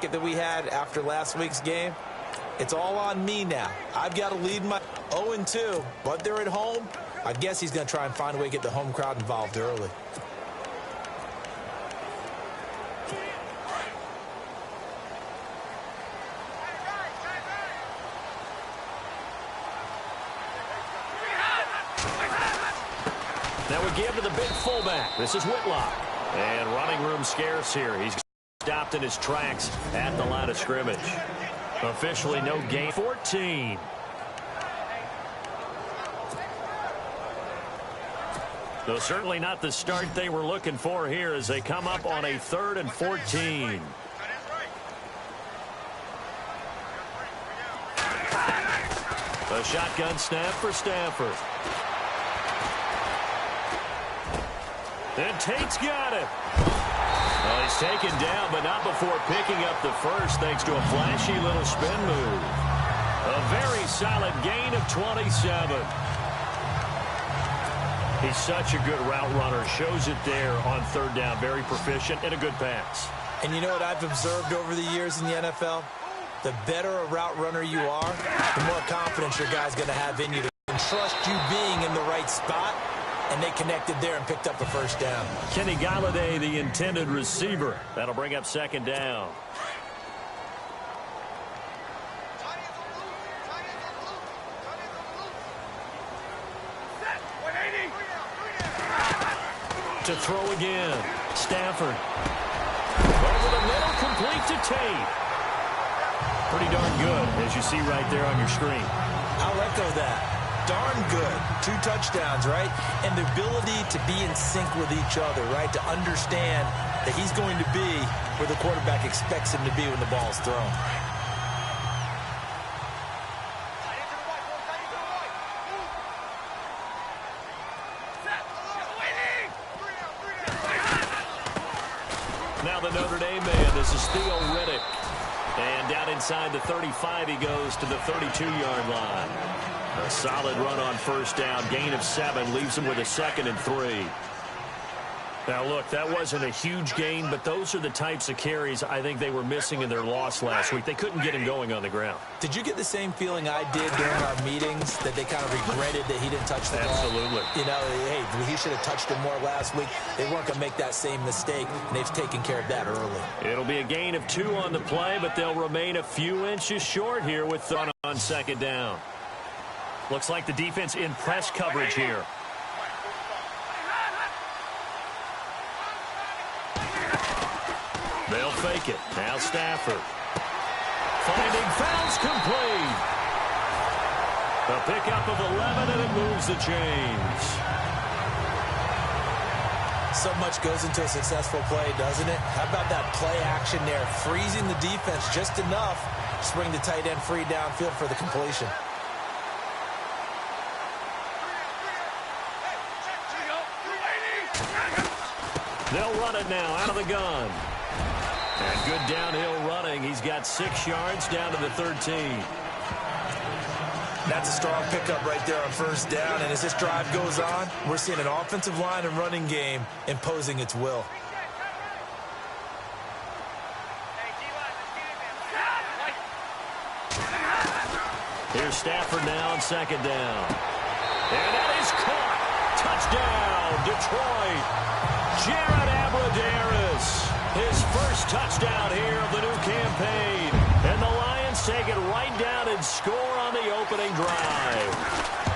bracket that we had after last week's game. It's all on me now. I've got to lead my 0-2, but they're at home. I guess he's going to try and find a way to get the home crowd involved early. Now we give to the big fullback. This is Whitlock. And running room scarce here. He's stopped in his tracks at the line of scrimmage. Officially no gain. 14. Though certainly not the start they were looking for here as they come up on a 3rd and 14. A shotgun snap for Stafford. And Tate's got it. Well, he's taken down, but not before picking up the first thanks to a flashy little spin move. A very solid gain of 27. He's such a good route runner. Shows it there on 3rd down. Very proficient and a good pass. And you know what I've observed over the years in the NFL? The better a route runner you are, the more confidence your guy's going to have in you to trust you being in the right spot. And they connected there and picked up the first down. Kenny Galladay, the intended receiver. That'll bring up 2nd down. To throw again. Stafford. Over the middle, complete to Tate. Pretty darn good, as you see right there on your screen. I'll echo that. Darn good. 2 touchdowns, right? And the ability to be in sync with each other, right? To understand that he's going to be where the quarterback expects him to be when the ball's thrown. Now the Notre Dame man, this is Theo Riddick. And down inside the 35, he goes to the 32-yard line. A solid run on 1st down. Gain of 7 leaves him with a 2nd and 3. Now, look, that wasn't a huge gain, but those are the types of carries I think they were missing in their loss last week. They couldn't get him going on the ground. Did you get the same feeling I did during our meetings, that they kind of regretted that he didn't touch the ball? Absolutely. You know, hey, he should have touched it more last week. They weren't going to make that same mistake, and they've taken care of that early. It'll be a gain of 2 on the play, but they'll remain a few inches short here with on 2nd down. Looks like the defense in press coverage here. They'll fake it. Now Stafford. Finding fouls complete. A pickup of 11, and it moves the chains. So much goes into a successful play, doesn't it? How about that play action there? Freezing the defense just enough to bring the tight end free downfield for the completion. They'll run it now out of the gun. And good downhill running. He's got 6 yards down to the 13. That's a strong pickup right there on 1st down. And as this drive goes on, we're seeing an offensive line and running game imposing its will. Here's Stafford now on 2nd down. And that is caught. Touchdown, Detroit. Jared Abbrederis, his first touchdown here of the new campaign. And the Lions take it right down and score on the opening drive.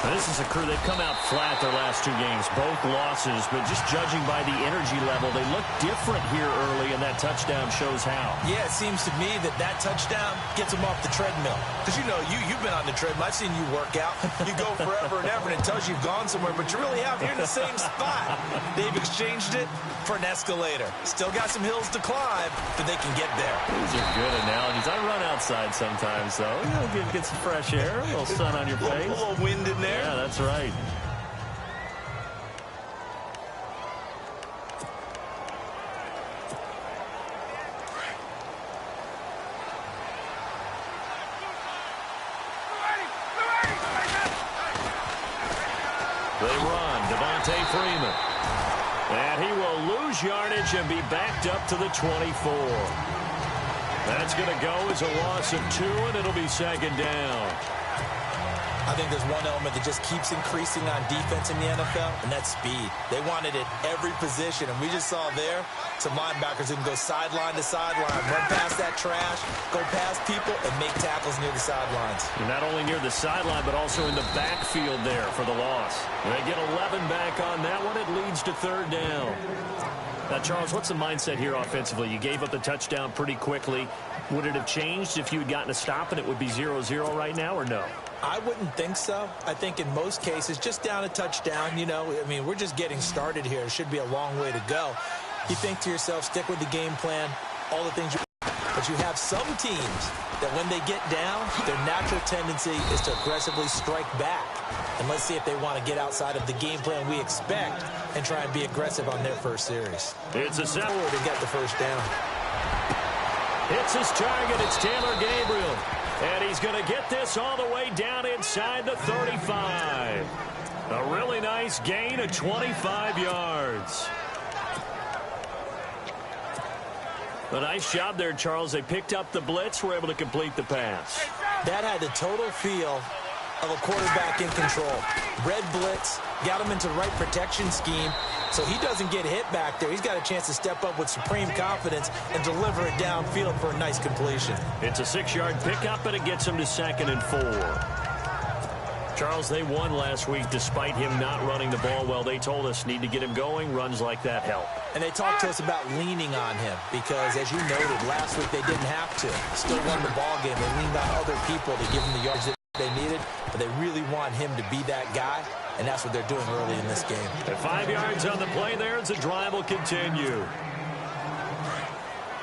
Now, this is a crew, they've come out flat their last 2 games, both losses, but just judging by the energy level, they look different here early, and that touchdown shows how. Yeah, it seems to me that touchdown gets them off the treadmill. Because, you know, you've been on the treadmill. I've seen you work out. You go forever and ever, and it tells you you've gone somewhere, but you really haven't. You're in the same spot. They've exchanged it for an escalator. Still got some hills to climb, but they can get there. These are good analogies. I run outside sometimes, though. You know, get some fresh air, a little sun on your face. A little wind in there. Yeah, that's right. They run. Devontae Freeman. And he will lose yardage and be backed up to the 24. That's going to go as a loss of 2, and it'll be second down. I think there's one element that just keeps increasing on defense in the NFL, and that's speed. They want it at every position, and we just saw there some linebackers who can go sideline to sideline, run past that trash, go past people, and make tackles near the sidelines. And not only near the sideline, but also in the backfield there for the loss. They get 11 back on that one. It leads to third down. Now, Charles, what's the mindset here offensively? You gave up the touchdown pretty quickly. Would it have changed if you had gotten a stop and it would be 0-0 right now, or no? I wouldn't think so. I think in most cases, just down a touchdown, you know, I mean, we're just getting started here. It should be a long way to go. You think to yourself, stick with the game plan, all the things you... But you have some teams that when they get down, their natural tendency is to aggressively strike back. And let's see if they want to get outside of the game plan we expect and try and be aggressive on their first series. It's a set. To get the first down. It's his target. It's Taylor Gabriel. And he's going to get this all the way down inside the 35. A really nice gain of 25 yards. A nice job there, Charles. They picked up the blitz, were able to complete the pass. That had the total feel of a quarterback in control. Red blitz, got him into the right protection scheme, so he doesn't get hit back there. He's got a chance to step up with supreme confidence and deliver it downfield for a nice completion. It's a 6-yard pickup, and it gets him to 2nd and 4. Charles, they won last week despite him not running the ball well. They told us need to get him going. Runs like that help. And they talked to us about leaning on him because, as you noted, last week they didn't have to. Still won the ball game. They leaned on other people to give them the yards that they needed, but they really want him to be that guy, and that's what they're doing early in this game. At 5 yards on the play there, as the drive will continue.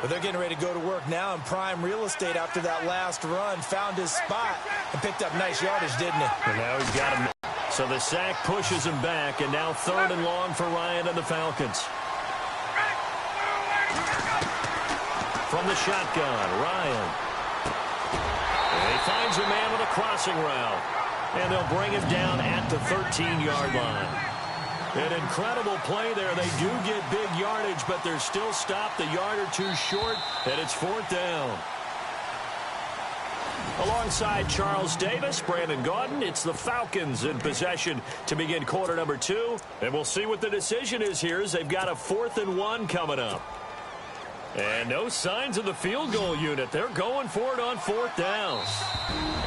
But they're getting ready to go to work now in prime real estate after that last run. Found his spot and picked up nice yardage, didn't he? And now he's got him. So the sack pushes him back, and now 3rd and long for Ryan and the Falcons. From the shotgun, Ryan. And he finds a man with a crossing route. And they'll bring him down at the 13-yard line. An incredible play there. They do get big yardage, but they're still stopped a yard or two short, and it's 4th down. Alongside Charles Davis, Brandon Gaudin, it's the Falcons in possession to begin quarter number 2. And we'll see what the decision is here as they've got a 4th and 1 coming up. And no signs of the field goal unit. They're going for it on 4th down.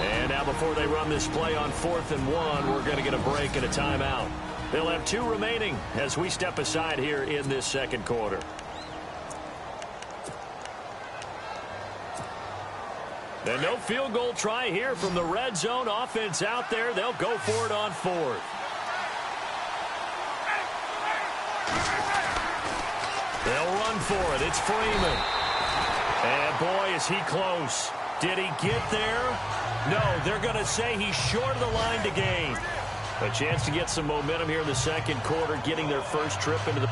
And now before they run this play on 4th and 1, we're going to get a break and a timeout. They'll have 2 remaining as we step aside here in this second quarter. And no field goal try here from the red zone. Offense out there. They'll go for it on 4th. They'll run for it. It's Freeman. And boy, is he close. Did he get there? No, they're going to say he's short of the line to gain. A chance to get some momentum here in the second quarter, getting their first trip into the...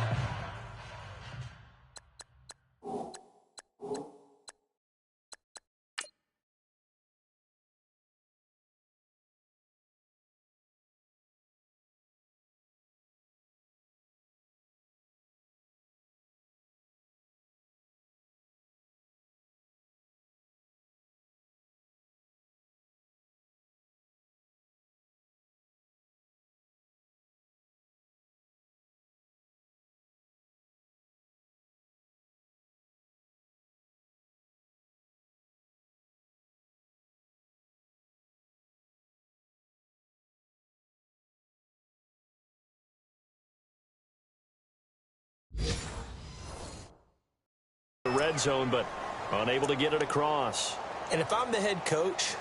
red zone, but unable to get it across. And if I'm the head coach,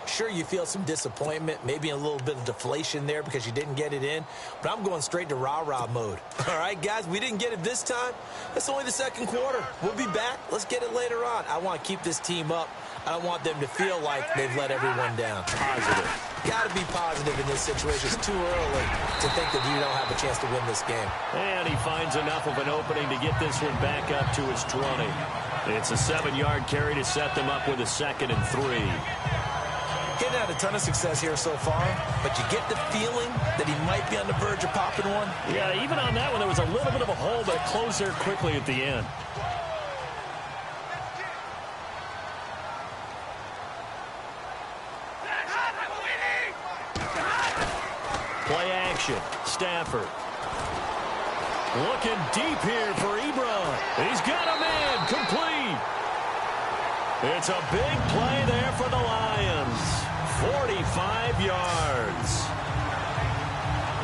sure, you feel some disappointment, maybe a little bit of deflation there because you didn't get it in, but I'm going straight to rah-rah mode. All right, guys, we didn't get it this time. It's only the second quarter. We'll be back. Let's get it later on. I want to keep this team up. I don't want them to feel like they've let everyone down. Positive. Got to be positive in this situation. It's too early to think that you don't have a chance to win this game. And he finds enough of an opening to get this one back up to his 20. It's a 7-yard carry to set them up with a 2nd and 3. Getting had a ton of success here so far, but you get the feeling that he might be on the verge of popping one. Yeah, even on that one, there was a little bit of a hole, but it closed there quickly at the end. action. Stafford. Looking deep here for Ebron. He's got a man. Complete. It's a big play there for the Lions. 45 yards.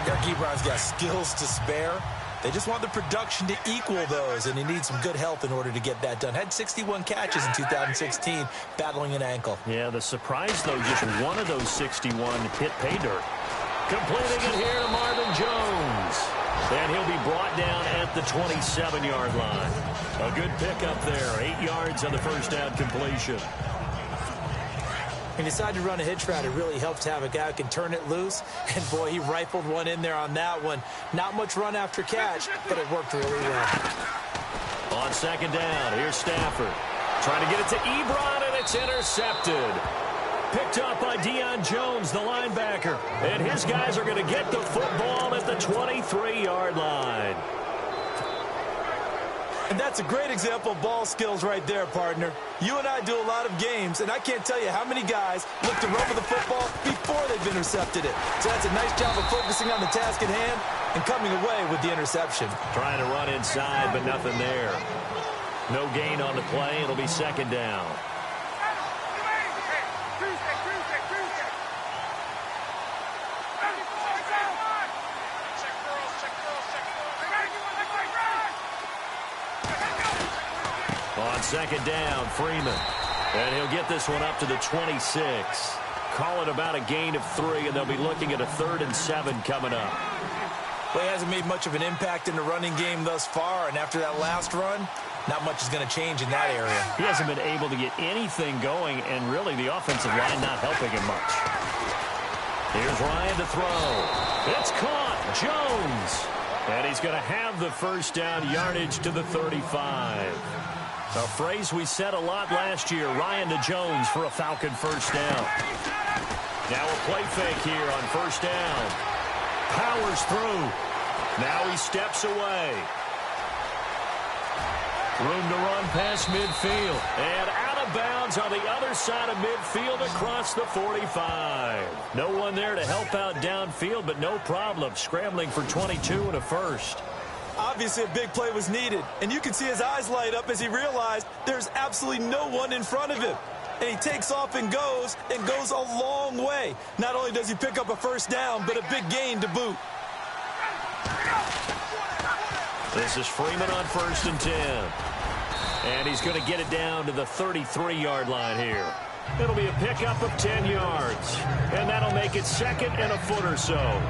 Eric Ebron's got skills to spare. They just want the production to equal those, and he needs some good help in order to get that done. Had 61 catches in 2016, battling an ankle. Yeah, the surprise, though, just one of those 61 hit pay dirt. Completing it here to Marvin Jones. And he'll be brought down at the 27-yard line. A good pickup there. 8 yards on the first down completion. He decided to run a hitch route. It really helps to have a guy who can turn it loose. And, boy, he rifled one in there on that one. Not much run after catch, but it worked really well. On second down, here's Stafford. Trying to get it to Ebron, and it's intercepted. Picked up by Deion Jones, the linebacker. And his guys are going to get the football at the 23-yard line. And that's a great example of ball skills right there, partner. You and I do a lot of games, and I can't tell you how many guys look to run with the football before they've intercepted it. So that's a nice job of focusing on the task at hand and coming away with the interception. Trying to run inside, but nothing there. No gain on the play. It'll be second down. On second down, Freeman. And he'll get this one up to the 26. Call it about a gain of 3, and they'll be looking at a 3rd and 7 coming up. Well, he hasn't made much of an impact in the running game thus far, and after that last run, not much is going to change in that area. He hasn't been able to get anything going, and really the offensive line not helping him much. Here's Ryan to throw. It's caught. Jones. And he's going to have the first down, yardage to the 35. A phrase we said a lot last year, Ryan to Jones for a Falcon first down. Now a play fake here on first down. Powers through. Now he steps away. Room to run past midfield. And out of bounds on the other side of midfield across the 45. No one there to help out downfield, but no problem. Scrambling for 22 and a first. Obviously, a big play was needed, and you can see his eyes light up as he realized there's absolutely no one in front of him. And he takes off and goes a long way. Not only does he pick up a first down, but a big gain to boot. This is Freeman on 1st and 10. And he's going to get it down to the 33-yard line here. It'll be a pickup of 10 yards. And that'll make it 2nd and a foot or so.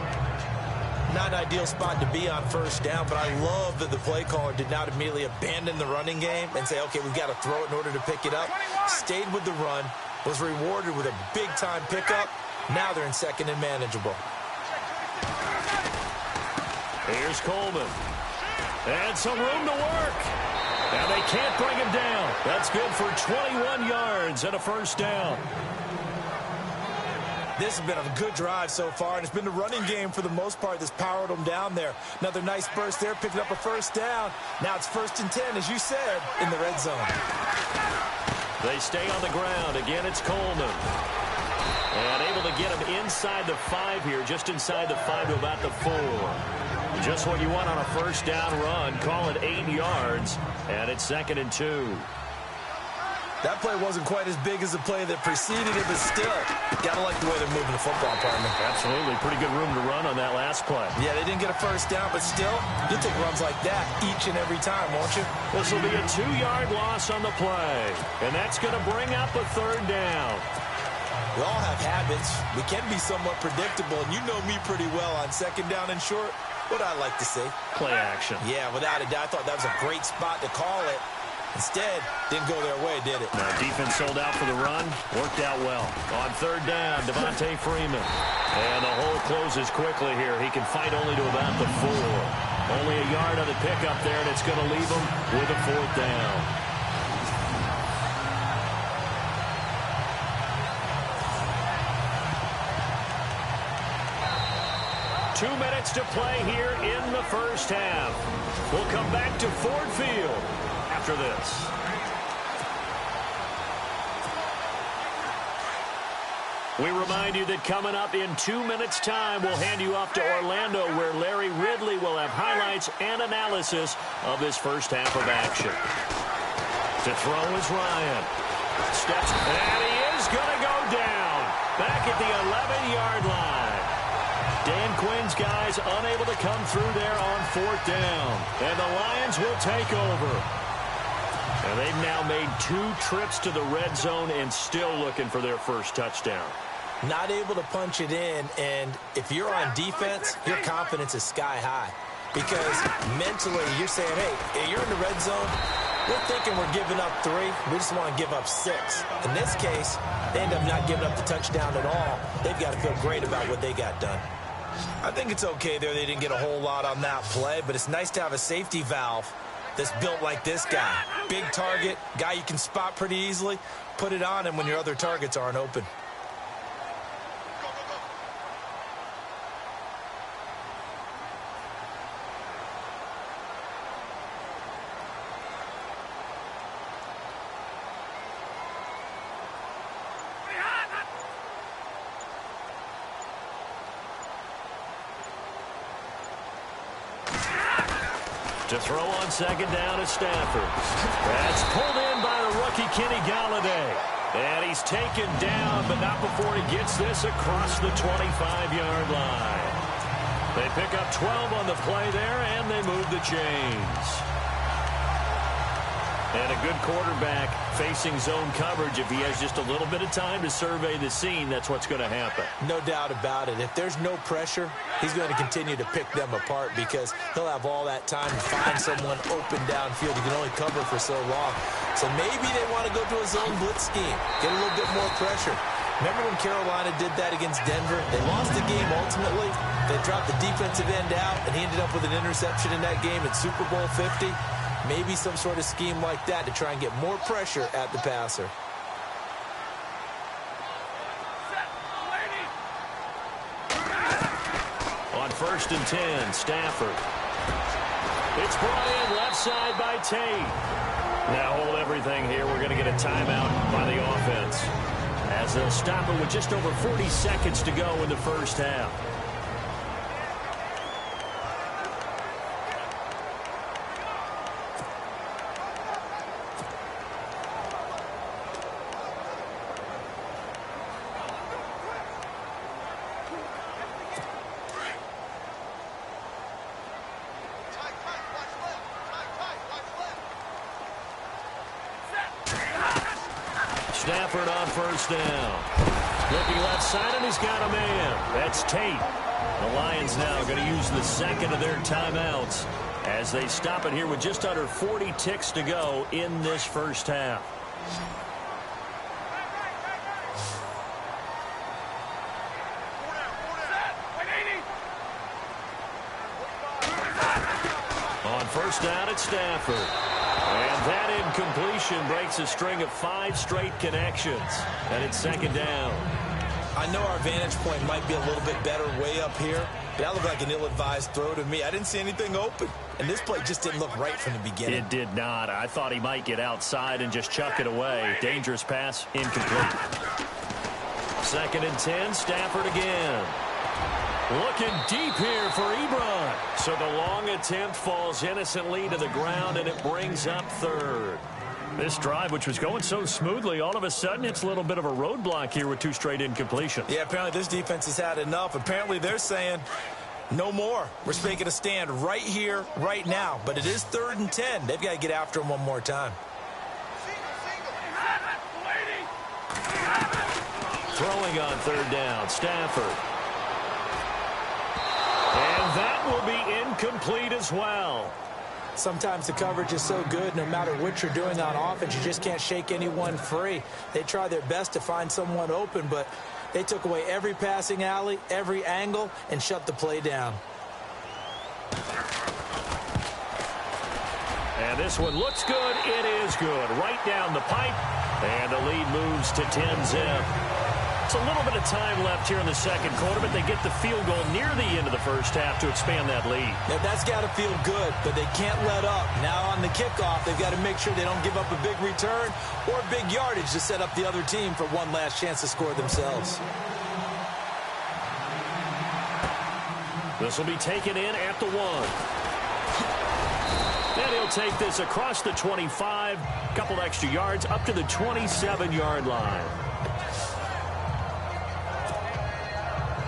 Not an ideal spot to be on first down, but I love that the play caller did not immediately abandon the running game and say, okay, we've got to throw it in order to pick it up. Stayed with the run, was rewarded with a big-time pickup. Now they're in 2nd and manageable. Here's Coleman. And some room to work. And they can't bring him down. That's good for 21 yards and a first down. This has been a good drive so far, and it's been the running game for the most part that's powered them down there. Another nice burst there, picking up a first down. Now it's 1st and 10, as you said, in the red zone. They stay on the ground. Again, it's Coleman. And able to get him inside the 5 here, just inside the 5 to about the 4. Just what you want on a first down run. Call it 8 yards, and it's 2nd and 2. That play wasn't quite as big as the play that preceded it, but still, gotta like the way they're moving the football, partner. Absolutely. Pretty good room to run on that last play. Yeah, they didn't get a first down, but still, you'll take runs like that each and every time, won't you? This will be a 2-yard loss on the play, and that's going to bring up a 3rd down. We all have habits. We can be somewhat predictable, and you know me pretty well on 2nd down and short. What I like to see. Play action. Yeah, without a doubt, I thought that was a great spot to call it. Instead, didn't go their way, did it? Now, defense sold out for the run. Worked out well. On 3rd down, Devontae Freeman. And the hole closes quickly here. He can fight only to about the 4. Only a yard on the pickup there, and it's going to leave him with a 4th down. Two minutes to play here in the first half. We'll come back to Ford Field after this. We remind you that coming up in 2 minutes' time, we'll hand you off to Orlando, where Larry Ridley will have highlights and analysis of this first half of action. To throw is Ryan. Steps, and he is going to go down. Back at the 11-yard line. Dan Quinn's guys unable to come through there on 4th down. And the Lions will take over. And they've now made 2 trips to the red zone and still looking for their first touchdown. Not able to punch it in, and if you're on defense, your confidence is sky high. Because mentally, you're saying, hey, you're in the red zone, we're thinking we're giving up 3. We just want to give up 6. In this case, they end up not giving up the touchdown at all. They've got to feel great about what they got done. I think it's okay there. They didn't get a whole lot on that play, but it's nice to have a safety valve that's built like this guy. Big target, guy you can spot pretty easily. Put it on him when your other targets aren't open. To throw on 2nd down is Stafford. That's pulled in by the rookie Kenny Galladay. And he's taken down, but not before he gets this across the 25-yard line. They pick up 12 on the play there, and they move the chains. And a good quarterback facing zone coverage. If he has just a little bit of time to survey the scene, that's what's going to happen. No doubt about it. If there's no pressure, he's going to continue to pick them apart because he'll have all that time to find someone open downfield. He can only cover for so long. So maybe they want to go to a zone blitz scheme, get a little bit more pressure. Remember when Carolina did that against Denver? They lost the game ultimately. They dropped the defensive end out, and he ended up with an interception in that game in Super Bowl 50. Maybe some sort of scheme like that to try and get more pressure at the passer. On 1st and 10, Stafford. It's brought in left side by Tate. Now hold everything here. We're going to get a timeout by the offense, as they'll stop it with just over 40 seconds to go in the first half. Stafford on 1st down. Looking left side, and he's got a man. That's Tate. The Lions now going to use the 2nd of their timeouts as they stop it here with just under 40 ticks to go in this first half. On 1st down, it's Stafford. And that incompletion breaks a string of 5 straight connections. And it's 2nd down. I know our vantage point might be a little bit better way up here, but that looked like an ill-advised throw to me. I didn't see anything open. And this play just didn't look right from the beginning. It did not. I thought he might get outside and just chuck it away. Dangerous pass, incomplete. 2nd and 10, Stafford again. Looking deep here for Ebron. So the long attempt falls innocently to the ground, and it brings up 3rd. This drive, which was going so smoothly, all of a sudden it's a little bit of a roadblock here with 2 straight incompletions. Yeah, apparently this defense has had enough. Apparently they're saying no more. We're making a stand right here, right now. But it is 3rd and 10. They've got to get after him one more time. Throwing on 3rd down, Stafford. And that will be incomplete as well. Sometimes the coverage is so good, no matter what you're doing on offense, you just can't shake anyone free. They try their best to find someone open, but they took away every passing alley, every angle, and shut the play down. And this one looks good. It is good. Right down the pipe. And the lead moves to 10-zip. It's a little bit of time left here in the second quarter, but they get the field goal near the end of the first half to expand that lead. Yeah, that's got to feel good, but they can't let up. Now on the kickoff, they've got to make sure they don't give up a big return or big yardage to set up the other team for one last chance to score themselves. This will be taken in at the 1. And he'll take this across the 25, a couple extra yards up to the 27-yard line.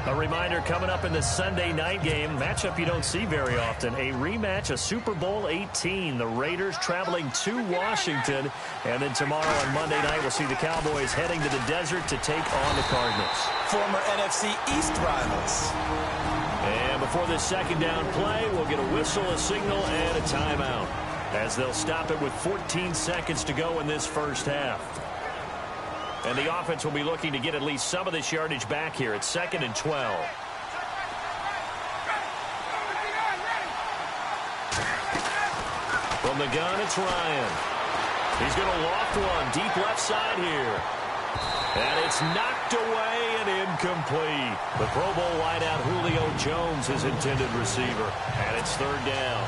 A reminder coming up in the Sunday night game, matchup you don't see very often, a rematch of Super Bowl 18. The Raiders traveling to Washington, and then tomorrow on Monday night we'll see the Cowboys heading to the desert to take on the Cardinals. Former NFC East rivals. And before this second down play, we'll get a whistle, a signal, and a timeout, as they'll stop it with 14 seconds to go in this first half. And the offense will be looking to get at least some of this yardage back here. It's 2nd and 12. From the gun, it's Ryan. He's going to loft one deep left side here. And it's knocked away and incomplete. The Pro Bowl wideout Julio Jones, his intended receiver. And it's 3rd down.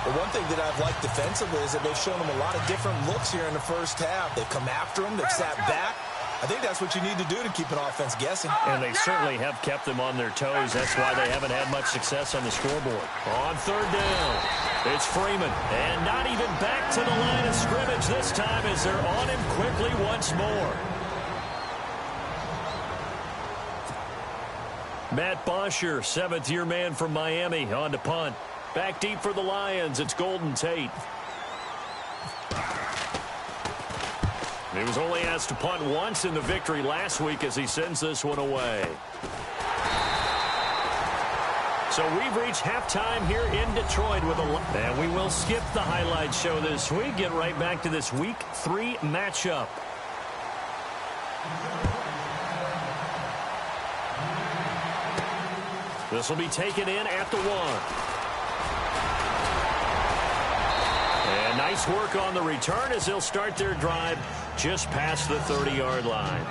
The one thing that I've liked defensively is that they've shown him a lot of different looks here in the first half. They've come after him. They've sat back. I think that's what you need to do to keep an offense guessing. And they certainly have kept them on their toes. That's why they haven't had much success on the scoreboard. On 3rd down, it's Freeman. And not even back to the line of scrimmage this time as they're on him quickly once more. Matt Bosher, 7th-year man from Miami, on to punt. Back deep for the Lions, it's Golden Tate. He was only asked to punt once in the victory last week as he sends this one away. So we've reached halftime here in Detroit with and we will skip the highlight show this week. Get right back to this Week 3 matchup. This will be taken in at the 1. And nice work on the return as they'll start their drive just past the 30-yard line.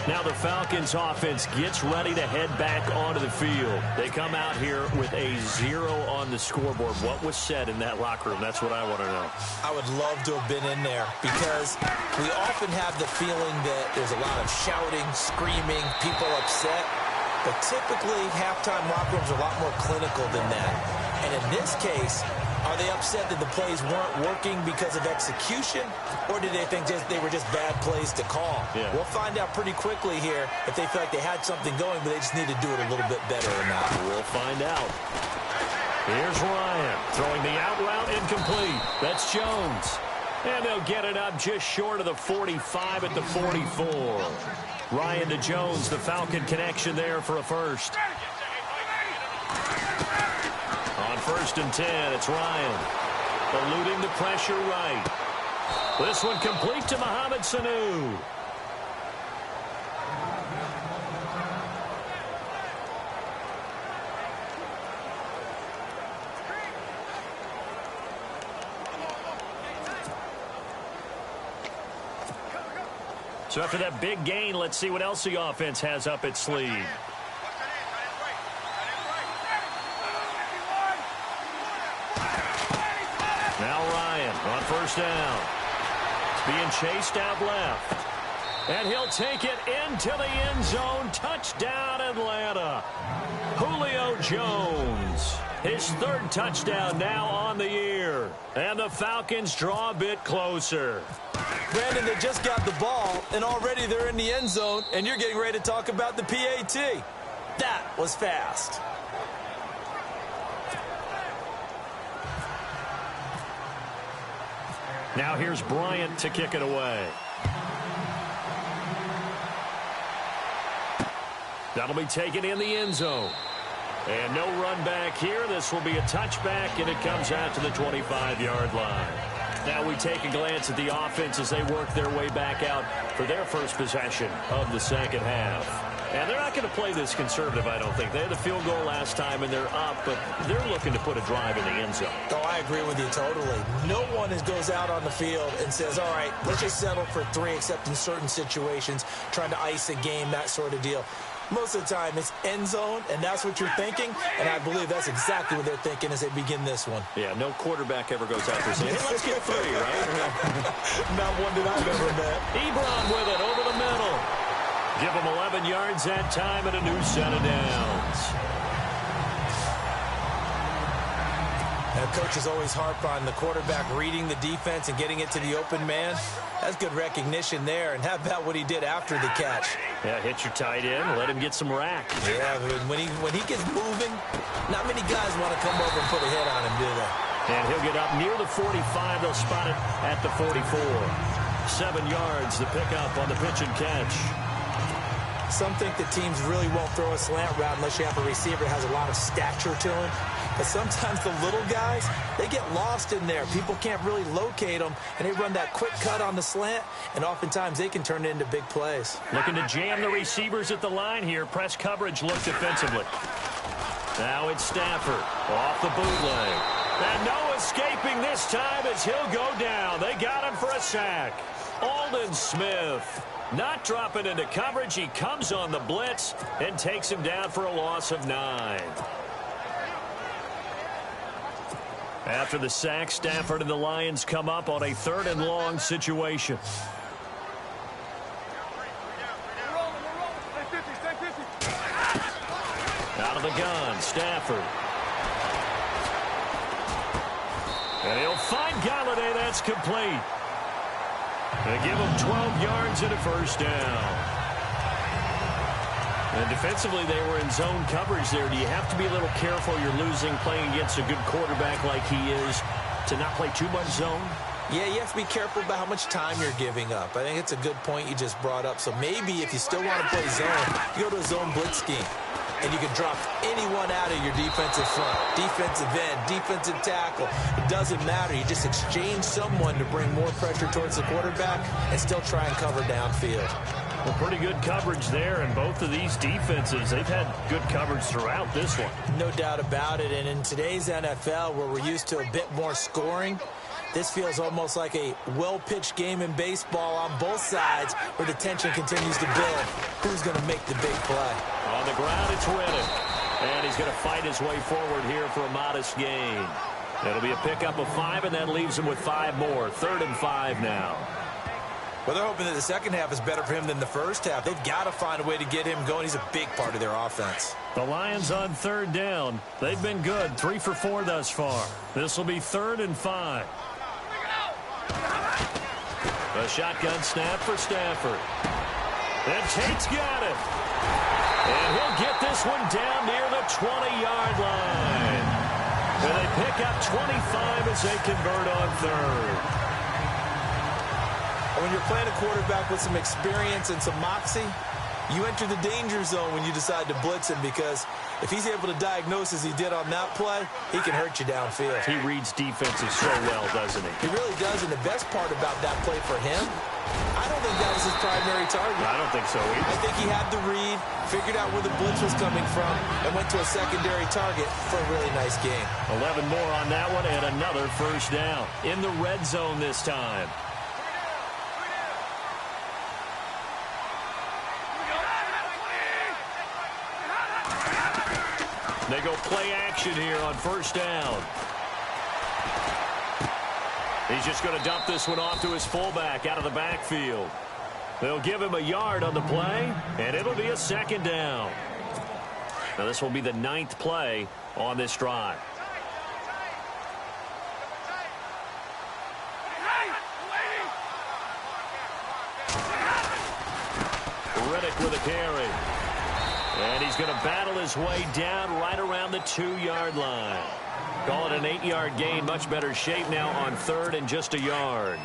Now the Falcons offense gets ready to head back onto the field. They come out here with a 0 on the scoreboard. What was said in that locker room? That's what I want to know. I would love to have been in there because we often have the feeling that there's a lot of shouting, screaming, people upset. But typically, halftime locker rooms are a lot more clinical than that. And in this case, are they upset that the plays weren't working because of execution? Or did they think they were just bad plays to call? Yeah. We'll find out pretty quickly here if they feel like they had something going, but they just need to do it a little bit better or not. We'll find out. Here's Ryan throwing the out route incomplete. That's Jones. And they'll get it up just short of the 45 at the 44. Ryan to Jones, the Falcon connection there for a first. On 1st and 10, it's Ryan. Eluding the pressure right. This one complete to Mohamed Sanu. So after that big gain, let's see what else the offense has up its sleeve. Now Ryan on 1st down. Being chased out left. And he'll take it into the end zone. Touchdown, Atlanta. Julio Jones. His 3rd touchdown now on the year. And the Falcons draw a bit closer. Brandon, they just got the ball, and already they're in the end zone, and you're getting ready to talk about the PAT. That was fast. Now here's Bryant to kick it away. That'll be taken in the end zone. And no run back here. This will be a touchback, and it comes out to the 25-yard line. Now we take a glance at the offense as they work their way back out for their first possession of the second half. And they're not going to play this conservative, I don't think. They had the field goal last time, and they're up, but they're looking to put a drive in the end zone. Oh, I agree with you totally. No one goes out on the field and says, all right, let's just settle for 3, except in certain situations, trying to ice a game, that sort of deal. Most of the time, it's end zone, and that's what you're thinking, and I believe that's exactly what they're thinking as they begin this one. Yeah, no quarterback ever goes out there saying, hey, let's get 3, right? Not one that I've ever met. Ebron with it over the middle. Give him 11 yards that time and a new set of downs. Now, coaches always harp on the quarterback reading the defense and getting it to the open man. That's good recognition there. And how about what he did after the catch? Yeah, hit your tight end, let him get some rack. Yeah, when he gets moving, not many guys want to come over and put a hit on him, do they? And he'll get up near the 45. They'll spot it at the 44. 7 yards, the pickup on the pitch and catch. Some think that teams really won't throw a slant route unless you have a receiver that has a lot of stature to him. But sometimes the little guys, they get lost in there. People can't really locate them, and they run that quick cut on the slant, and oftentimes they can turn it into big plays. Looking to jam the receivers at the line here. Press coverage look defensively. Now it's Stafford off the bootleg. And no escaping this time as he'll go down. They got him for a sack. Aldon Smith not dropping into coverage. He comes on the blitz and takes him down for a loss of 9. After the sack, Stafford and the Lions come up on a 3rd and long situation. Out of the gun, Stafford. And he'll find Galladay. That's complete. They give him 12 yards and a first down. And defensively, they were in zone coverage there. Do you have to be a little careful? You're losing playing against a good quarterback like he is to not play too much zone? Yeah, you have to be careful about how much time you're giving up. I think it's a good point you just brought up. So maybe if you still want to play zone, you go to a zone blitz scheme. And you can drop anyone out of your defensive front, defensive end, defensive tackle. It doesn't matter. You just exchange someone to bring more pressure towards the quarterback and still try and cover downfield. Well, pretty good coverage there, and both of these defenses, they've had good coverage throughout this one. No doubt about it. And in today's NFL, where we're used to a bit more scoring, this feels almost like a well-pitched game in baseball on both sides where the tension continues to build. Who's going to make the big play? On the ground, it's Riddick. And he's going to fight his way forward here for a modest gain. It'll be a pickup of 5, and that leaves him with 5 more. 3rd and 5 now. Well, they're hoping that the second half is better for him than the first half. They've got to find a way to get him going. He's a big part of their offense. The Lions on 3rd down. They've been good. 3 for 4 thus far. This will be 3rd and 5. A shotgun snap for Stafford. And Tate's got it. And he'll get this one down near the 20-yard line. And they pick up 25 as they convert on 3rd. When you're playing a quarterback with some experience and some moxie, you enter the danger zone when you decide to blitz him, because if he's able to diagnose as he did on that play, he can hurt you downfield. He reads defenses so well, doesn't he? He really does, and the best part about that play for him, I don't think that was his primary target. I don't think so either. I think he had the read, figured out where the blitz was coming from, and went to a secondary target for a really nice game. 11 more on that one, and another first down. In the red zone this time. They go play action here on first down. He's just going to dump this one off to his fullback out of the backfield. They'll give him a yard on the play, and it'll be a 2nd down. Now this will be the 9th play on this drive. Riddick with a carry. And he's going to battle his way down right around the 2-yard line. Call it an 8-yard gain. Much better shape now on 3rd and just a yard.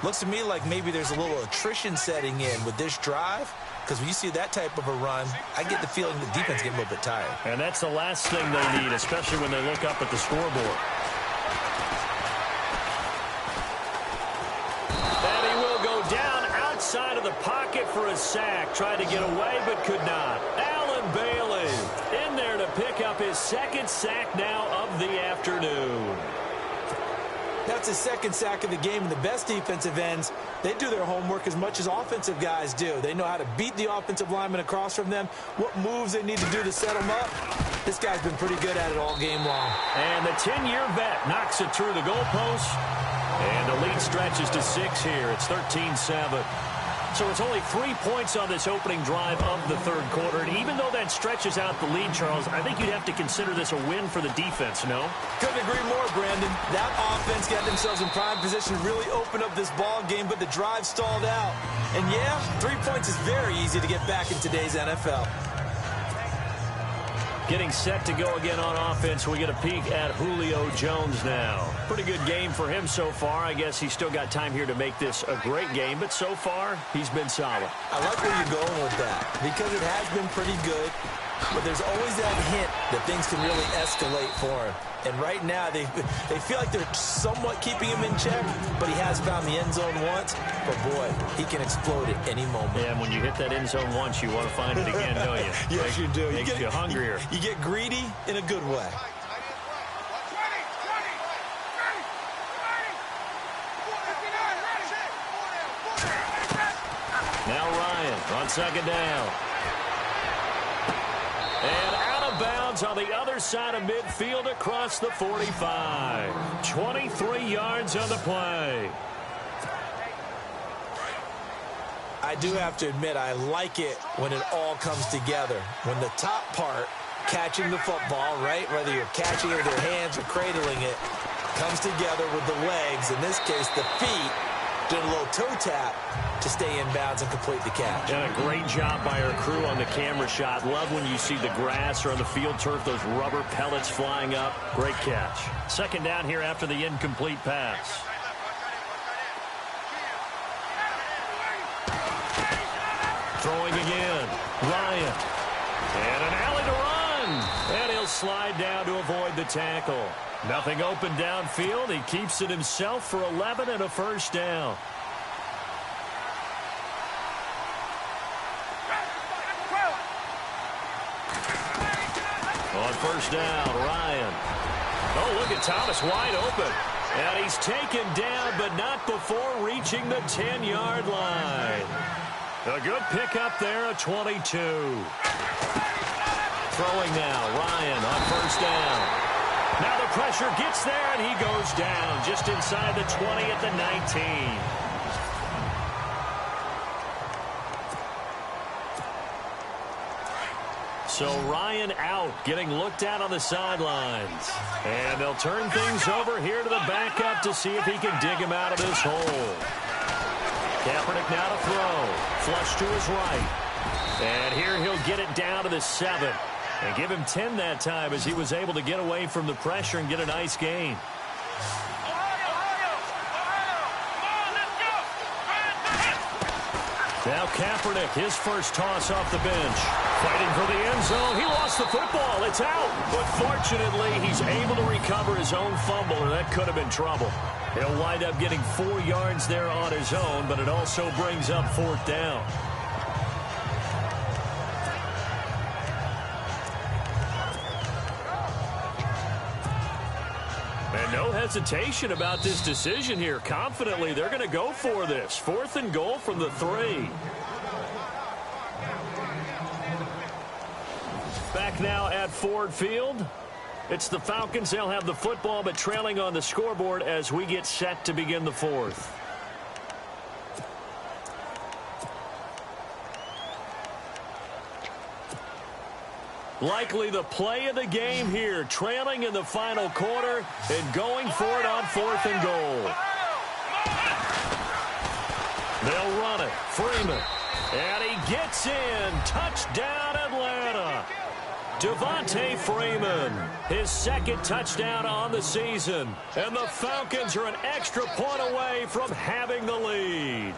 Looks to me like maybe there's a little attrition setting in with this drive, because when you see that type of a run, I get the feeling the defense get a little bit tired. And that's the last thing they need, especially when they look up at the scoreboard. And he will go down outside of the the pocket for a sack. Tried to get away, but could not. Allen Bailey in there to pick up his second sack now of the afternoon. That's his second sack of the game, and the best defensive ends, they do their homework as much as offensive guys do. They know how to beat the offensive lineman across from them, what moves they need to do to set them up. This guy's been pretty good at it all game long. And the 10-year vet knocks it through the goalpost, and the lead stretches to 6 here. It's 13-7. So it's only 3 points on this opening drive of the third quarter. And even though that stretches out the lead, Charles, I think you'd have to consider this a win for the defense, no? Couldn't agree more, Brandon. That offense got themselves in prime position to really open up this ball game, but the drive stalled out. And yeah, 3 points is very easy to get back in today's NFL. Getting set to go again on offense. We get a peek at Julio Jones now. Pretty good game for him so far. I guess he's still got time here to make this a great game, but so far, he's been solid. I like where you're going with that because it has been pretty good, but there's always that hint that things can really escalate for him. And right now, they feel like they're somewhat keeping him in check, but he has found the end zone once. But, boy, he can explode at any moment. Yeah, and when you hit that end zone once, you want to find it again, don't you? Yes, you do. Makes you hungrier. You get greedy in a good way. Now Ryan on second down. And out of bounds on the other side of midfield across the 45. 23 yards on the play. I do have to admit, I like it when it all comes together. When the top part, catching the football, right, whether you're catching it with your hands or cradling it, comes together with the legs, in this case the feet, doing a little toe tap to stay in bounds and complete the catch. And a great job by our crew on the camera shot. Love when you see the grass or on the field turf, those rubber pellets flying up. Great catch. Second down here after the incomplete pass. Throwing again. Ryan. And an alley to run. And he'll slide down to avoid the tackle. Nothing open downfield. He keeps it himself for 11 and a first down. On first down, Ryan. Oh, look at Thomas wide open. And he's taken down, but not before reaching the 10-yard line. A good pickup there at 22. Throwing now, Ryan on first down. Now the pressure gets there, and he goes down just inside the 20 at the 19. So Ryan out, getting looked at on the sidelines. And they'll turn things over here to the backup to see if he can dig him out of this hole. Kaepernick now to throw. Flush to his right. And here he'll get it down to the 7. And give him 10 that time as he was able to get away from the pressure and get a nice gain. Now Kaepernick, his first toss off the bench. Fighting for the end zone. He lost the football. It's out. But fortunately, he's able to recover his own fumble, and that could have been trouble. He'll wind up getting 4 yards there on his own, but it also brings up fourth down. And no hesitation about this decision here. Confidently, they're going to go for this. 4th and goal from the 3. Back now at Ford Field. It's the Falcons. They'll have the football, but trailing on the scoreboard as we get set to begin the 4th. Likely the play of the game here, trailing in the final quarter and going for it on 4th and goal. They'll run it. Freeman. And he gets in. Touchdown, Atlanta. Devontae Freeman, his second touchdown on the season. And the Falcons are an extra point away from having the lead.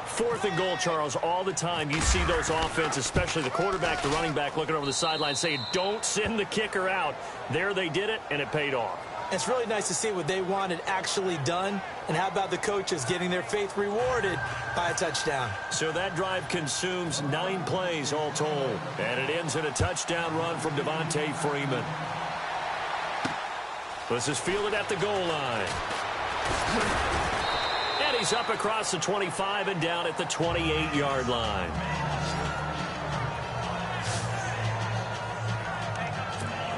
4th and goal, Charles, all the time you see those offenses, especially the quarterback, the running back, looking over the sideline saying, don't send the kicker out. There they did it, and it paid off. It's really nice to see what they wanted actually done. And how about the coaches getting their faith rewarded by a touchdown? So that drive consumes 9 plays all told. And it ends in a touchdown run from Devontae Freeman. This is fielded at the goal line. And he's up across the 25 and down at the 28-yard line.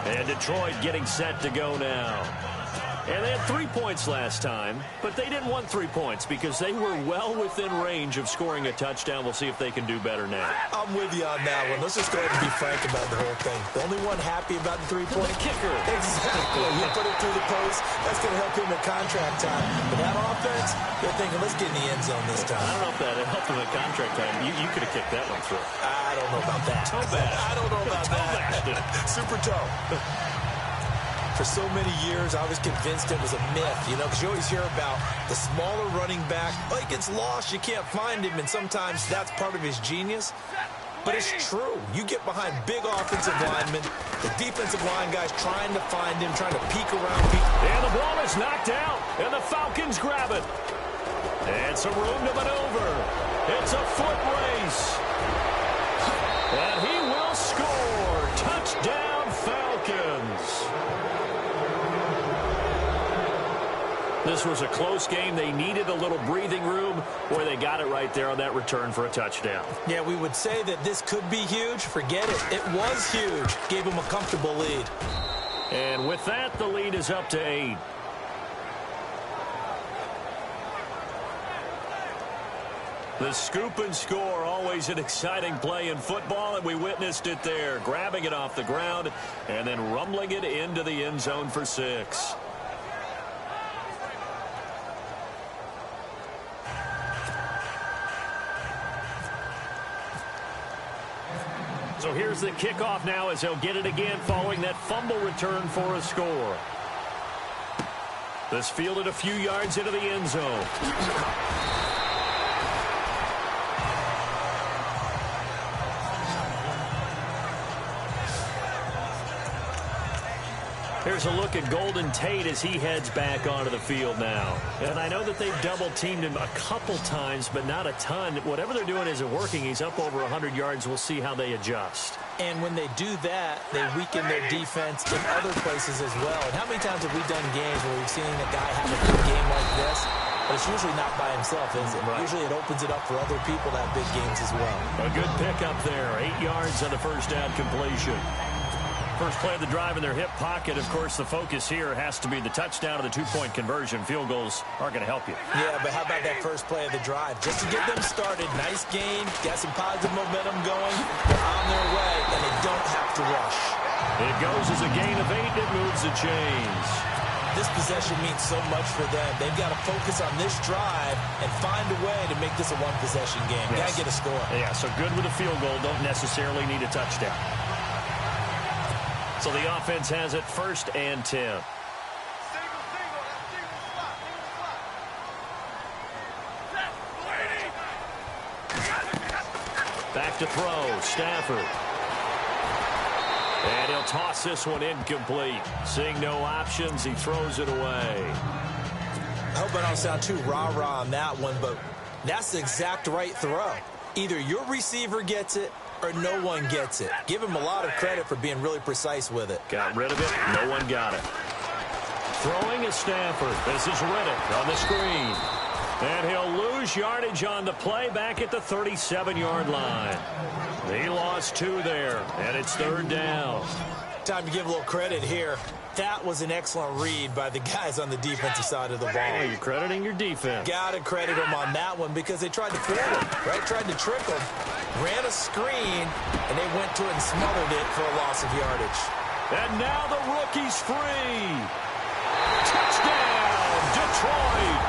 And Detroit getting set to go now. And they had 3 points last time, but they didn't want 3 points because they were well within range of scoring a touchdown. We'll see if they can do better now. I'm with you on that one. Let's just go ahead and be frank about the whole thing. The only one happy about the 3-point kicker. Exactly. He put it through the post. That's going to help him at contract time. But that offense, they're thinking, let's get in the end zone this time. I don't know if that helped him at contract time. You could have kicked that one through. I don't know about that. Toe bash. I don't know about that. Super toe. For so many years, I was convinced it was a myth, because you always hear about the smaller running back. Oh, he gets lost, you can't find him, and sometimes that's part of his genius. But it's true. You get behind big offensive linemen, the defensive line guys trying to find him, trying to peek around. And the ball is knocked out, and the Falcons grab it. And some room to maneuver. It's a foot race. And he will score. Touchdown, Falcons. This was a close game. They needed a little breathing room. Boy, they got it right there on that return for a touchdown. Yeah, we would say that this could be huge. Forget it. It was huge. Gave them a comfortable lead. And with that, the lead is up to 8. The scoop and score, always an exciting play in football, and we witnessed it there. Grabbing it off the ground and then rumbling it into the end zone for 6. So here's the kickoff now as they'll get it again following that fumble return for a score. This fielded a few yards into the end zone. Here's a look at Golden Tate as he heads back onto the field now. And I know that they've double-teamed him a couple times, but not a ton. Whatever they're doing isn't working. He's up over 100 yards. We'll see how they adjust. And when they do that, they weaken their defense in other places as well. And how many times have we done games where we've seen a guy have a big game like this? But it's usually not by himself, is it? Right. Usually it opens it up for other people to have big games as well. A good pickup there. 8 yards on the first down completion. First play of the drive in their hip pocket. Of course, the focus here has to be the touchdown or the 2-point conversion. Field goals aren't going to help you. Yeah, but how about that first play of the drive? Just to get them started, nice gain, got some positive momentum going. They're on their way, and they don't have to rush. It goes as a gain of 8. It moves the chains. This possession means so much for them. They've got to focus on this drive and find a way to make this a one-possession game. Yes. Got to get a score. Yeah, so good with a field goal. Don't necessarily need a touchdown. So the offense has it 1st and 10. Back to throw, Stafford. And he'll toss this one incomplete. Seeing no options, he throws it away. I hope I don't sound too rah-rah on that one, but that's the exact right throw. Either your receiver gets it or no one gets it. Give him a lot of credit for being really precise with it. Got rid of it. No one got it. Throwing is Stafford. This is Riddick on the screen. And he'll lose yardage on the play back at the 37-yard line. He lost 2 there, and it's 3rd down. Time to give a little credit here. That was an excellent read by the guys on the defensive side of the ball. Oh, you're crediting your defense. Got to credit them on that one because they tried to fool him, right? Tried to trick him, ran a screen, and they went to it and smothered it for a loss of yardage. And now the rookie's free. Touchdown, Detroit.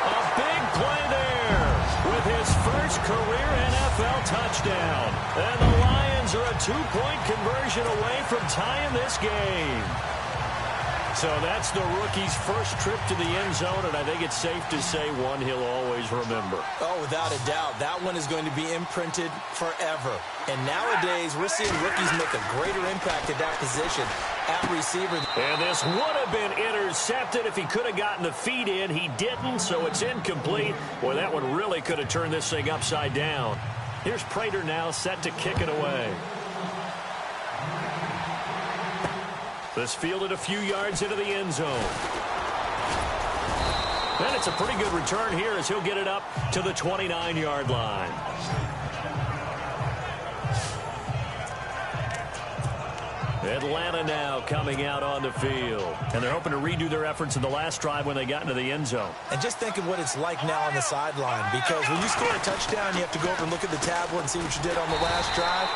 A big play there with his first career NFL touchdown. And the Lions are a 2-point conversion away from tying this game. So that's the rookie's first trip to the end zone, and I think it's safe to say one he'll always remember. Oh, without a doubt. That one is going to be imprinted forever. And nowadays, we're seeing rookies make a greater impact at that position. at receiver. And this would have been intercepted if he could have gotten the feet in. He didn't, so it's incomplete. Boy, that one really could have turned this thing upside down. Here's Prater now set to kick it away. This fielded a few yards into the end zone. And it's a pretty good return here as he'll get it up to the 29-yard line. Atlanta now coming out on the field. And they're hoping to redo their efforts in the last drive when they got into the end zone. And just think of what it's like now on the sideline, because when you score a touchdown, you have to go over and look at the tablet and see what you did on the last drive.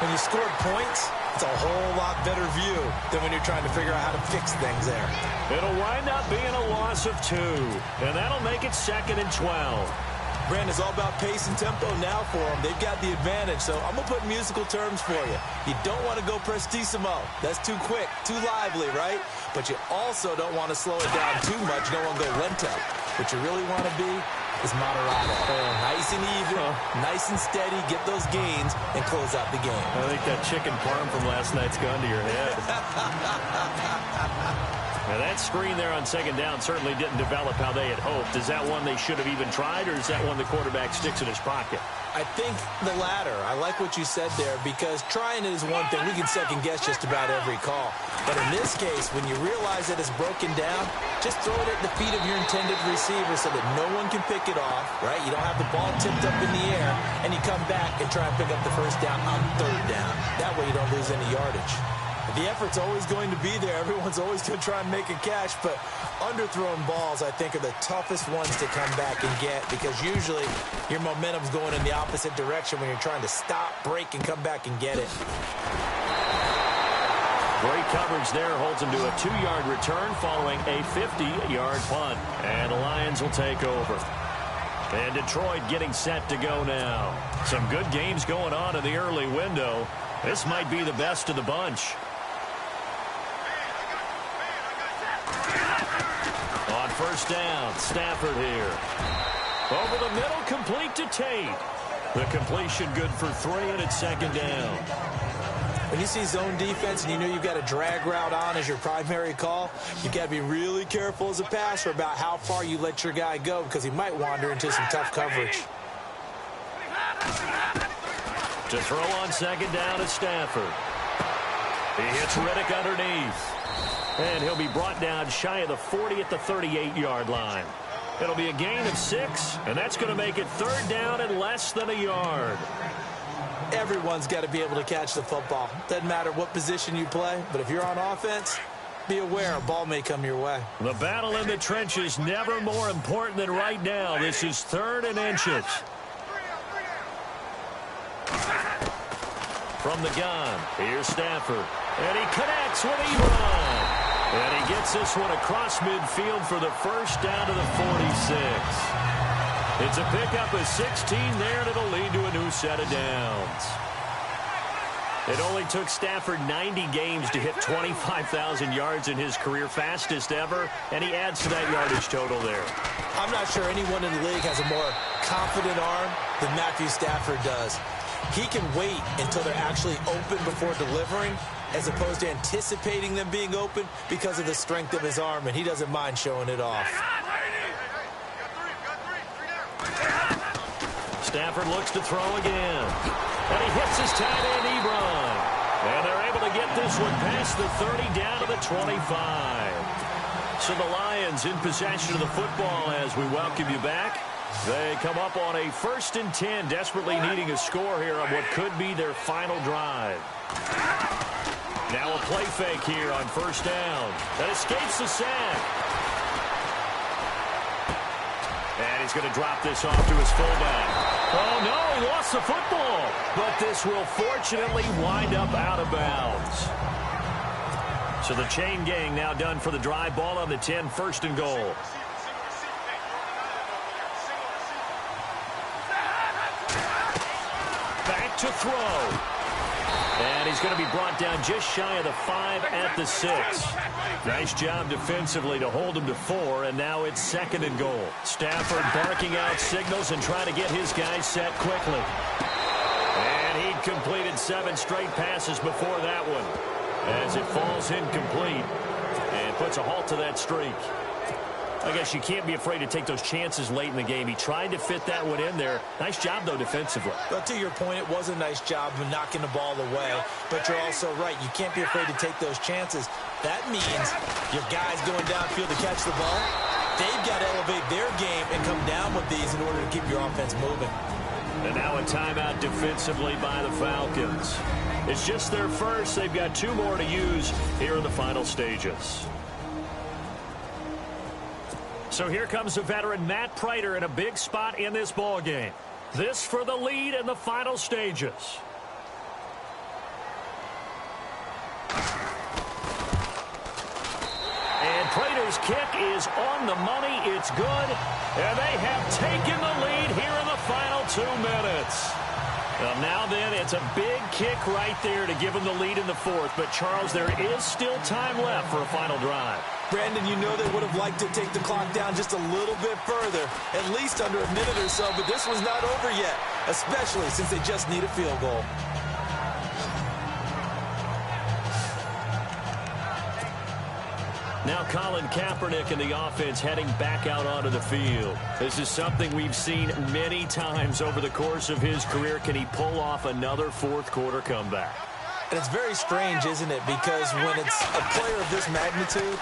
When you scored points, it's a whole lot better view than when you're trying to figure out how to fix things there. It'll wind up being a loss of 2, and that'll make it 2nd and 12. Brand is all about pace and tempo now for them. They've got the advantage, so I'm going to put musical terms for you. You don't want to go prestissimo. That's too quick, too lively, right? But you also don't want to slow it down too much. You don't want to go lento. What you really want to be is moderato. Nice and even, nice and steady, get those gains, and close out the game. I think that chicken parm from last night's gone to your head. Now, that screen there on 2nd down certainly didn't develop how they had hoped. Is that one they should have even tried, or is that one the quarterback sticks in his pocket? I think the latter. I like what you said there, because trying it is one thing. We can second-guess just about every call. But in this case, when you realize that it's broken down, just throw it at the feet of your intended receiver so that no one can pick it off, right? You don't have the ball tipped up in the air, and you come back and try and pick up the first down on 3rd down. That way you don't lose any yardage. The effort's always going to be there. Everyone's always going to try and make a catch, but underthrown balls, I think, are the toughest ones to come back and get, because usually your momentum's going in the opposite direction when you're trying to stop, break, and come back and get it. Great coverage there, holds him to a 2-yard return following a 50-yard punt. And the Lions will take over. And Detroit getting set to go now. Some good games going on in the early window. This might be the best of the bunch. On 1st down, Stafford here. Over the middle, complete to Tate. The completion good for 3, and it's 2nd down. When you see zone defense and you know you've got a drag route on as your primary call, you've got to be really careful as a passer about how far you let your guy go, because he might wander into some tough coverage. To throw on 2nd down is Stafford. He hits Riddick underneath. And he'll be brought down shy of the 40 at the 38-yard line. It'll be a gain of 6, and that's going to make it 3rd down and less than a yard. Everyone's got to be able to catch the football. Doesn't matter what position you play, but if you're on offense, be aware a ball may come your way. The battle in the trenches never more important than right now. This is 3rd and inches. From the gun, here's Stafford. And he connects with Ebron. And he gets this one across midfield for the first down to the 46. It's a pickup of 16 there, and it'll lead to a new set of downs. It only took Stafford 90 games to hit 25,000 yards in his career, fastest ever, and he adds to that yardage total there. I'm not sure anyone in the league has a more confident arm than Matthew Stafford does. He can wait until they're actually open before delivering, as opposed to anticipating them being open because of the strength of his arm, and he doesn't mind showing it off. Stafford looks to throw again. And he hits his tight end, Ebron. And they're able to get this one past the 30 down to the 25. So the Lions in possession of the football as we welcome you back. They come up on a 1st and 10, desperately needing a score here on what could be their final drive. Now a play fake here on 1st down. That escapes the sack. And he's going to drop this off to his fullback. Oh, no, he lost the football. But this will fortunately wind up out of bounds. So the chain gang now done for the drive. Ball on the 10, 1st and goal. Back to throw. And he's going to be brought down just shy of the 5 at the 6. Nice job defensively to hold him to 4, and now it's 2nd and goal. Stafford barking out signals and trying to get his guys set quickly. And he'd completed 7 straight passes before that one. as it falls incomplete and puts a halt to that streak. I guess you can't be afraid to take those chances late in the game. He tried to fit that one in there. Nice job, though, defensively. Well, to your point, it was a nice job of knocking the ball away. But you're also right. You can't be afraid to take those chances. That means your guys going downfield to catch the ball, they've got to elevate their game and come down with these in order to keep your offense moving. And now a timeout defensively by the Falcons. It's just their first. They've got 2 more to use here in the final stages. So here comes the veteran Matt Prater in a big spot in this ball game. This for the lead in the final stages. And Prater's kick is on the money. It's good. And they have taken the lead here in the final 2 minutes. Well, now then, it's a big kick right there to give them the lead in the 4th. But, Charles, there is still time left for a final drive. Brandon, you know they would have liked to take the clock down just a little bit further, at least under a minute or so, but this was not over yet, especially since they just need a field goal. Now Colin Kaepernick and the offense heading back out onto the field. This is something we've seen many times over the course of his career. Can he pull off another 4th quarter comeback? And it's very strange, isn't it? Because when it's a player of this magnitude,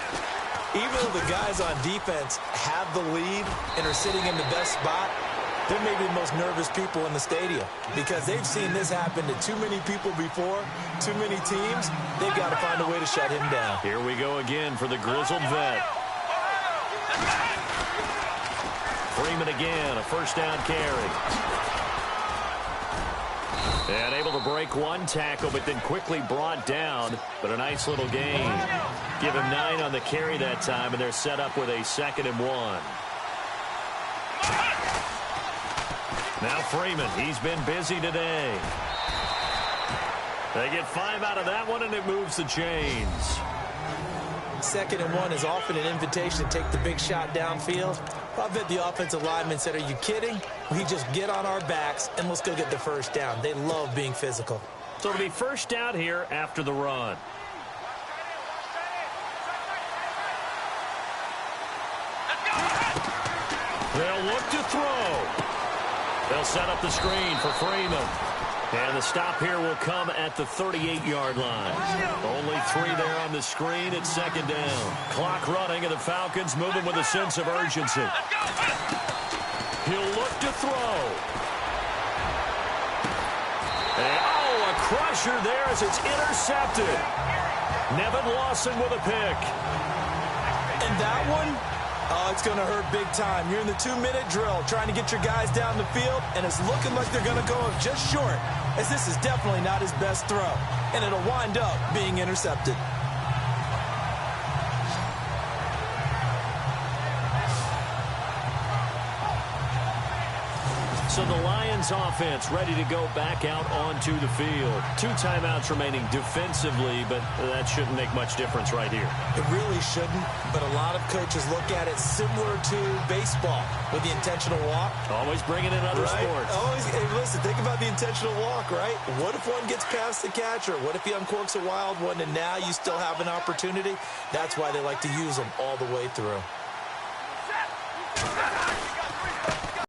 even though the guys on defense have the lead and are sitting in the best spot, they're maybe the most nervous people in the stadium because they've seen this happen to too many people before, too many teams. They've got to find a way to shut him down. Here we go again for the grizzled vet. Freeman again, a first down carry. And able to break 1 tackle, but then quickly brought down. But a nice little gain. Give him 9 on the carry that time, and they're set up with a 2nd and 1. Now Freeman, he's been busy today. They get 5 out of that one, and it moves the chains. 2nd and 1 is often an invitation to take the big shot downfield. I bet the offensive lineman said, are you kidding? We just get on our backs, and let's go get the first down. They love being physical. So it'll be first down here after the run. They'll look to throw. They'll set up the screen for Freeman. And the stop here will come at the 38-yard line. Only 3 there on the screen. It's 2nd down. Clock running, and the Falcons moving with a sense of urgency. He'll look to throw. And, a crusher there as it's intercepted. Nevin Lawson with a pick. And that one, it's going to hurt big time. You're in the 2-minute drill trying to get your guys down the field, and it's looking like they're going to go up just short, as this is definitely not his best throw, and it'll wind up being intercepted. So the Lions offense ready to go back out onto the field. 2 timeouts remaining defensively, but that shouldn't make much difference right here. It really shouldn't, but a lot of coaches look at it similar to baseball with the intentional walk. Always bringing in other sports. Always, hey, listen, think about the intentional walk, right? What if one gets past the catcher? What if he uncorks a wild one and now you still have an opportunity? That's why they like to use them all the way through.